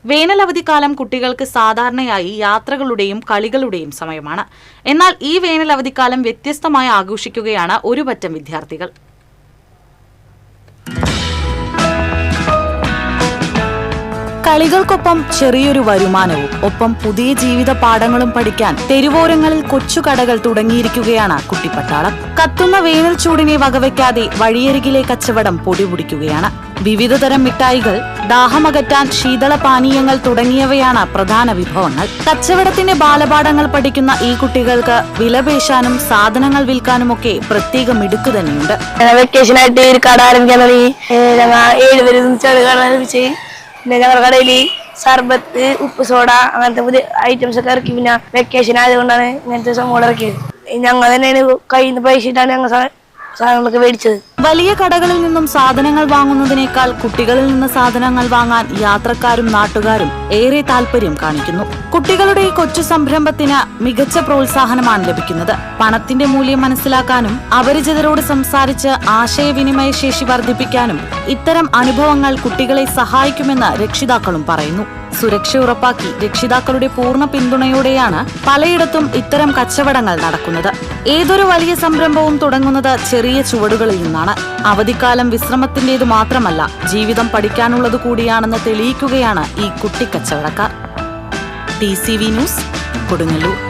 വേനലവധിക്കാലം കുട്ടികൾക്ക് സാധാരണയായി യാത്രകളുടെയും കളികളുടെയും സമയമാണ്. എന്നാൽ ഈ വേനലവധിക്കാലം വ്യത്യസ്തമായി ആഘോഷിക്കുകയാണ് ഒരു പറ്റം വിദ്യാർത്ഥികൾ. കളികൾക്കൊപ്പം ചെറിയൊരു വരുമാനവും ഒപ്പം പുതിയ ജീവിത പാഠങ്ങളും പഠിക്കാൻ തെരുവോരങ്ങളിൽ കൊച്ചുകടകൾ തുടങ്ങിയിരിക്കുകയാണ് കുട്ടിപ്പട്ടാളം. കത്തുന്ന വേനൽ ചൂടിനെ വകവയ്ക്കാതെ വഴിയരികിലെ കച്ചവടം പൊടിപൊടിക്കുകയാണ്. വിവിധതരം മിഠായികൾ, ദാഹമകറ്റാൻ ശീതളപാനീയങ്ങൾ തുടങ്ങിയവയാണ് പ്രധാന വിഭവങ്ങൾ. കച്ചവടത്തിന്റെ ബാലപാഠങ്ങൾ പഠിക്കുന്ന ഈ കുട്ടികൾക്ക് വിലപേശാനും സാധനങ്ങൾ വിൽക്കാനുമൊക്കെ പ്രത്യേക മിടുക്ക് തന്നെയുണ്ട്. വെക്കേഷനായിട്ട് ഒരു കട ആരംഭിക്കാൻ തുടങ്ങി. പിന്നെ ഞങ്ങളുടെ കടയിൽ സർബത്ത്, ഉപ്പ് സോഡ അങ്ങനത്തെ പുതിയ ഐറ്റംസ് ഒക്കെ ഇറക്കി. പിന്നെ വെക്കേഷൻ ആയതുകൊണ്ടാണ് ഇങ്ങനത്തെ സംഭവം ഇറക്കിയത്. ഞങ്ങൾ തന്നെയാണ് കയ്യിൽ നിന്ന് പൈസ ഇട്ടാണ് ഞങ്ങൾ സാധനങ്ങളൊക്കെ മേടിച്ചത്. വലിയ കടകളിൽ നിന്നും സാധനങ്ങൾ വാങ്ങുന്നതിനേക്കാൾ കുട്ടികളിൽ നിന്ന് സാധനങ്ങൾ വാങ്ങാൻ യാത്രക്കാരും നാട്ടുകാരും ഏറെ താല്പര്യം കാണിക്കുന്നു. കുട്ടികളുടെ ഈ കൊച്ചു സംരംഭത്തിന് മികച്ച പ്രോത്സാഹനമാണ് ലഭിക്കുന്നത്. പണത്തിന്റെ മൂല്യം മനസ്സിലാക്കാനും അപരിചിതരോട് സംസാരിച്ച് ആശയവിനിമയ ശേഷി വർദ്ധിപ്പിക്കാനും ഇത്തരം അനുഭവങ്ങൾ കുട്ടികളെ സഹായിക്കുമെന്ന് രക്ഷിതാക്കളും പറയുന്നു. സുരക്ഷ ഉറപ്പാക്കി രക്ഷിതാക്കളുടെ പൂർണ്ണ പിന്തുണയോടെയാണ് പലയിടത്തും ഇത്തരം കച്ചവടങ്ങൾ നടക്കുന്നത്. ഏതൊരു വലിയ സംരംഭവും തുടങ്ങുന്നത് ചെറിയ ചുവടുകളിൽ നിന്നാണ്. അവധിക്കാലം വിശ്രമത്തിന്റേത് മാത്രമല്ല, ജീവിതം പഠിക്കാനുള്ളത് കൂടിയാണെന്ന് തെളിയിക്കുകയാണ് ഈ കുട്ടിക്കച്ചവടക്കാർ. TCV news, Kodungallur.